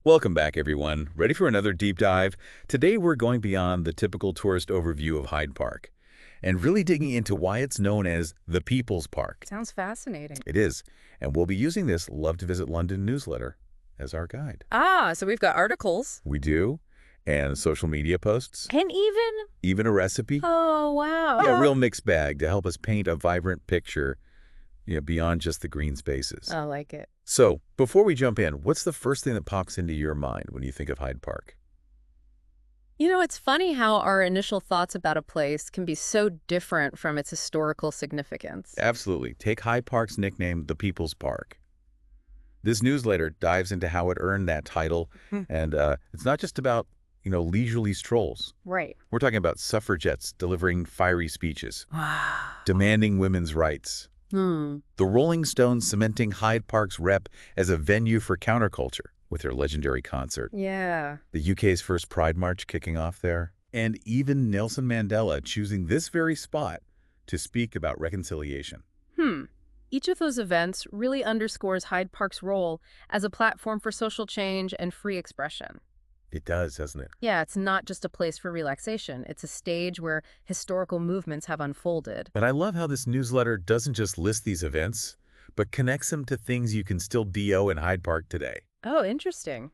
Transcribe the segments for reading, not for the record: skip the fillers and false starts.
Welcome back, everyone. Ready for another deep dive? Today, we're going beyond the typical tourist overview of Hyde Park and really digging into why it's known as the People's Park. Sounds fascinating. It is, and we'll be using this Love to Visit London newsletter as our guide. So we've got articles. We do, and social media posts, And even a recipe. oh, wow. Yeah, a real mixed bag to help us paint a vibrant picture, beyond just the green spaces. I like it. So, before we jump in, what's the first thing that pops into your mind when you think of Hyde Park? It's funny how our initial thoughts about a place can be so different from its historical significance. Absolutely. Take Hyde Park's nickname, the People's Park. This newsletter dives into how it earned that title, and it's not just about, leisurely strolls. Right. We're talking about suffragettes delivering fiery speeches, Wow. demanding women's rights, Hmm. the Rolling Stones cementing Hyde Park's rep as a venue for counterculture with their legendary concert, Yeah. the UK's first Pride March kicking off there, and even Nelson Mandela choosing this very spot to speak about reconciliation. Each of those events really underscores Hyde Park's role as a platform for social change and free expression. It does, doesn't it? Yeah, it's not just a place for relaxation. It's a stage where historical movements have unfolded. But I love how this newsletter doesn't just list these events, but connects them to things you can still DO in Hyde Park today. Oh, interesting.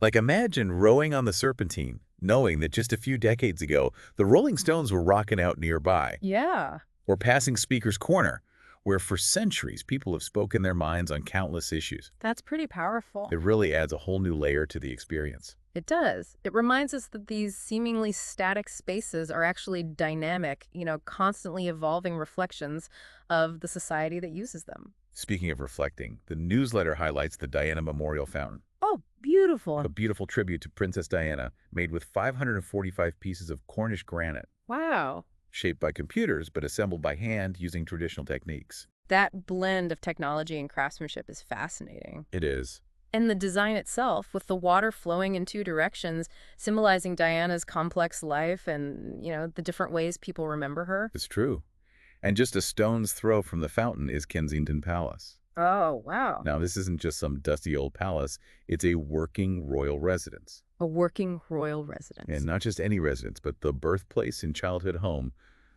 Like imagine rowing on the Serpentine, knowing that just a few decades ago, the Rolling Stones were rocking out nearby, Yeah. or passing Speaker's Corner, where for centuries people have spoken their minds on countless issues. That's pretty powerful. It really adds a whole new layer to the experience. It does. It reminds us that these seemingly static spaces are actually dynamic, constantly evolving reflections of the society that uses them. Speaking of reflecting, the newsletter highlights the Diana Memorial Fountain, Oh, beautiful. a beautiful tribute to Princess Diana made with 545 pieces of Cornish granite, Wow. shaped by computers but assembled by hand using traditional techniques. That blend of technology and craftsmanship is fascinating. It is. And the design itself, with the water flowing in two directions, symbolizing Diana's complex life and, the different ways people remember her. It's true. And just a stone's throw from the fountain is Kensington Palace. Oh, wow. Now, this isn't just some dusty old palace. It's a working royal residence. A working royal residence. And not just any residence, but the birthplace and childhood home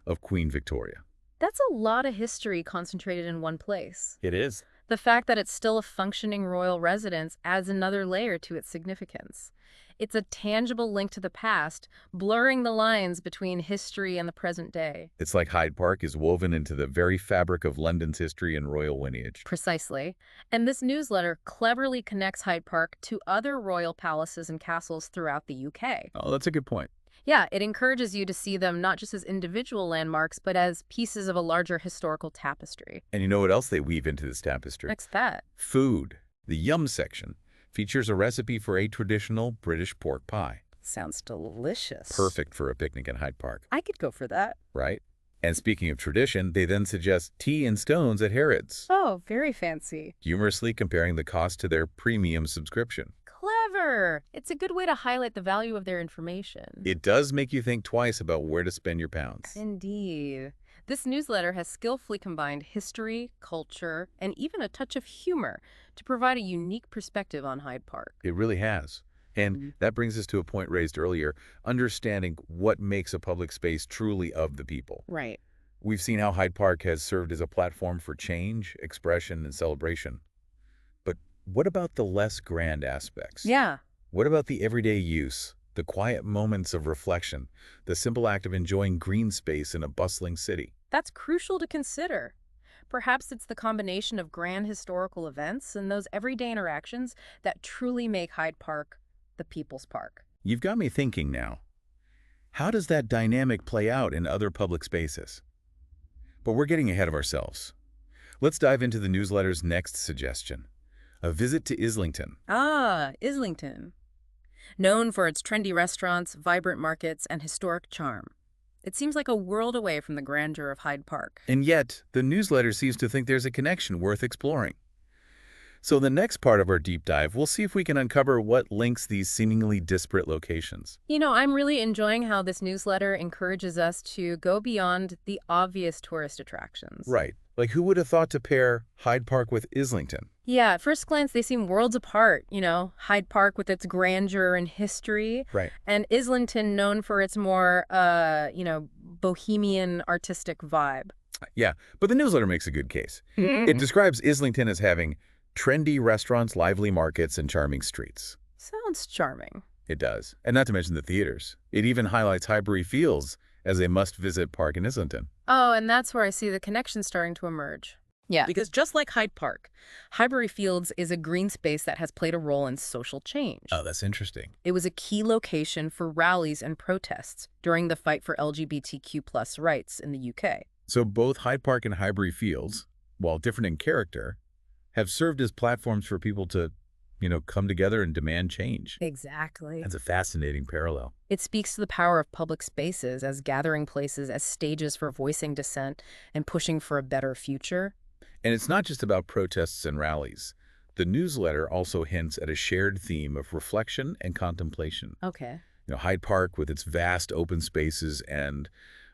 of Queen Victoria. That's a lot of history concentrated in one place. It is. The fact that it's still a functioning royal residence adds another layer to its significance. It's a tangible link to the past, blurring the lines between history and the present day. It's like Hyde Park is woven into the very fabric of London's history and royal lineage. Precisely. And this newsletter cleverly connects Hyde Park to other royal palaces and castles throughout the UK. Oh, that's a good point. Yeah, it encourages you to see them not just as individual landmarks, but as pieces of a larger historical tapestry. And you know what else they weave into this tapestry? What's that? Food. The Yum section features a recipe for a traditional British pork pie. Sounds delicious. Perfect for a picnic in Hyde Park, I could go for that. right? And speaking of tradition, they then suggest tea and scones at Harrods, Oh, very fancy. humorously comparing the cost to their premium subscription. Clever. It's a good way to highlight the value of their information. It does make you think twice about where to spend your pounds. Indeed. This newsletter has skillfully combined history, culture, and even a touch of humor to provide a unique perspective on Hyde Park. It really has. And that brings us to a point raised earlier, understanding what makes a public space truly of the people. Right. We've seen how Hyde Park has served as a platform for change, expression, and celebration. But what about the less grand aspects? Yeah. What about the everyday use, the quiet moments of reflection, the simple act of enjoying green space in a bustling city? That's crucial to consider. Perhaps it's the combination of grand historical events and those everyday interactions that truly make Hyde Park the People's Park. You've got me thinking now. How does that dynamic play out in other public spaces? But we're getting ahead of ourselves. Let's dive into the newsletter's next suggestion, a visit to Islington. Ah, Islington. Known for its trendy restaurants, vibrant markets, and historic charm. It seems like a world away from the grandeur of Hyde Park. And yet, the newsletter seems to think there's a connection worth exploring. So the next part of our deep dive, we'll see if we can uncover what links these seemingly disparate locations. I'm really enjoying how this newsletter encourages us to go beyond the obvious tourist attractions. Right. Like who would have thought to pair Hyde Park with Islington? Yeah, at first glance, they seem worlds apart. Hyde Park with its grandeur and history, Right. and Islington known for its more, bohemian artistic vibe. Yeah, but the newsletter makes a good case. It Mhm. describes Islington as having trendy restaurants, lively markets, and charming streets. Sounds charming. It does. And not to mention the theaters. It even highlights Highbury Fields as a must-visit park in Islington. Oh, and that's where I see the connection starting to emerge. Yeah, because just like Hyde Park, Highbury Fields is a green space that has played a role in social change. Oh, that's interesting. It was a key location for rallies and protests during the fight for LGBTQ+ rights in the UK. So both Hyde Park and Highbury Fields, while different in character, have served as platforms for people to, come together and demand change. Exactly. That's a fascinating parallel. It speaks to the power of public spaces as gathering places, as stages for voicing dissent and pushing for a better future. And it's not just about protests and rallies. The newsletter also hints at a shared theme of reflection and contemplation. Okay. Hyde Park, with its vast open spaces and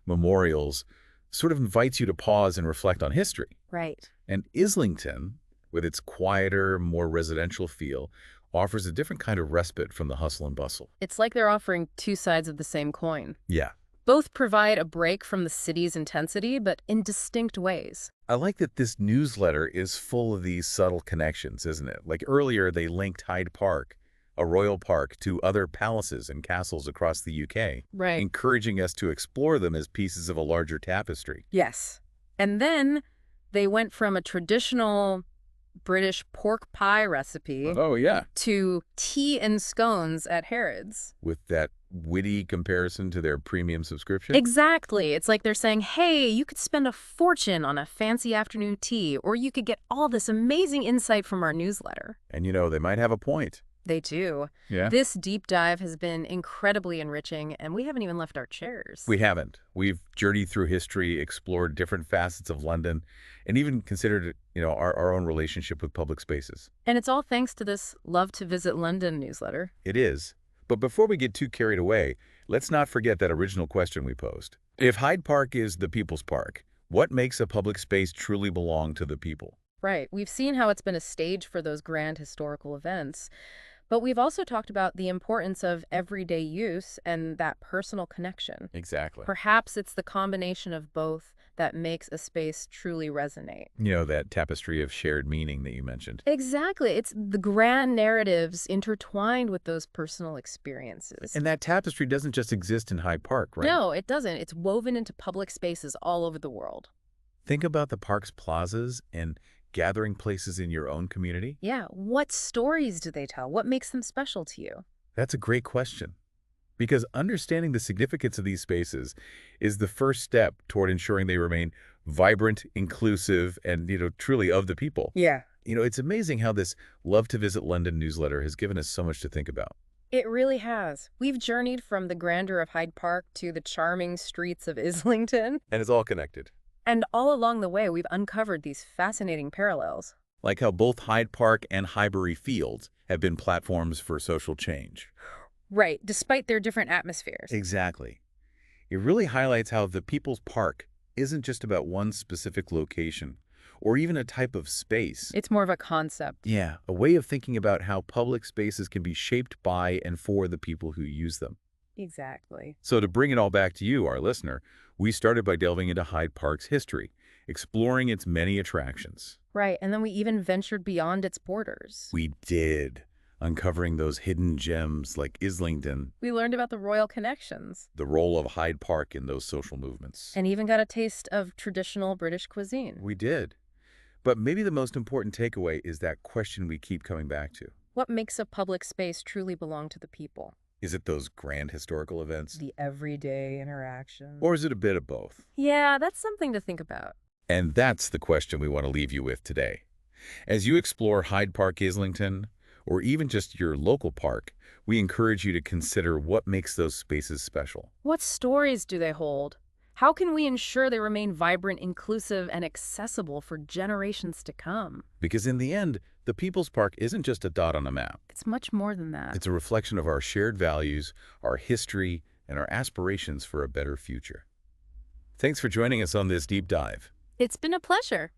memorials, sort of invites you to pause and reflect on history. Right. And Islington, with its quieter, more residential feel, offers a different kind of respite from the hustle and bustle. It's like they're offering two sides of the same coin. Yeah. Both provide a break from the city's intensity, but in distinct ways. I like that this newsletter is full of these subtle connections, isn't it? Like earlier, they linked Hyde Park, a royal park, to other palaces and castles across the UK, Right. encouraging us to explore them as pieces of a larger tapestry. Yes. And then they went from a traditional British pork pie recipe Oh, yeah. to tea and scones at Harrods. With that witty comparison to their premium subscription. Exactly. It's like they're saying, hey, you could spend a fortune on a fancy afternoon tea, or you could get all this amazing insight from our newsletter. And they might have a point. They do. Yeah. This deep dive has been incredibly enriching, and we haven't even left our chairs. We haven't. We've journeyed through history, explored different facets of London, and even considered, our own relationship with public spaces. And it's all thanks to this Love to Visit London newsletter. It is. But before we get too carried away, let's not forget that original question we posed. If Hyde Park is the people's park, what makes a public space truly belong to the people? Right. We've seen how it's been a stage for those grand historical events. But we've also talked about the importance of everyday use and that personal connection. Exactly. Perhaps it's the combination of both that makes a space truly resonate. That tapestry of shared meaning that you mentioned. Exactly. It's the grand narratives intertwined with those personal experiences. And that tapestry doesn't just exist in Hyde Park, right? No, it doesn't. It's woven into public spaces all over the world. Think about the park's plazas and gathering places in your own community. Yeah. What stories do they tell? What makes them special to you? That's a great question. Because understanding the significance of these spaces is the first step toward ensuring they remain vibrant, inclusive, and, truly of the people. Yeah. It's amazing how this Love to Visit London newsletter has given us so much to think about. It really has. We've journeyed from the grandeur of Hyde Park to the charming streets of Islington. And it's all connected. And all along the way, we've uncovered these fascinating parallels. Like how both Hyde Park and Highbury Fields have been platforms for social change. Right, despite their different atmospheres. Exactly. It really highlights how the People's Park isn't just about one specific location or even a type of space. It's more of a concept. Yeah, a way of thinking about how public spaces can be shaped by and for the people who use them. Exactly. So to bring it all back to you, our listener, we started by delving into Hyde Park's history, exploring its many attractions. Right, and then we even ventured beyond its borders. We did, uncovering those hidden gems like Islington, We learned about the royal connections, the role of Hyde Park in those social movements. and even got a taste of traditional British cuisine. We did. But maybe the most important takeaway is that question we keep coming back to. What makes a public space truly belong to the people? Is it those grand historical events? The everyday interaction. Or is it a bit of both? Yeah, that's something to think about. And that's the question we want to leave you with today. As you explore Hyde Park, Islington, or even just your local park, we encourage you to consider what makes those spaces special. What stories do they hold? How can we ensure they remain vibrant, inclusive, and accessible for generations to come? Because in the end, the People's Park isn't just a dot on a map. It's much more than that. It's a reflection of our shared values, our history, and our aspirations for a better future. Thanks for joining us on this deep dive. It's been a pleasure.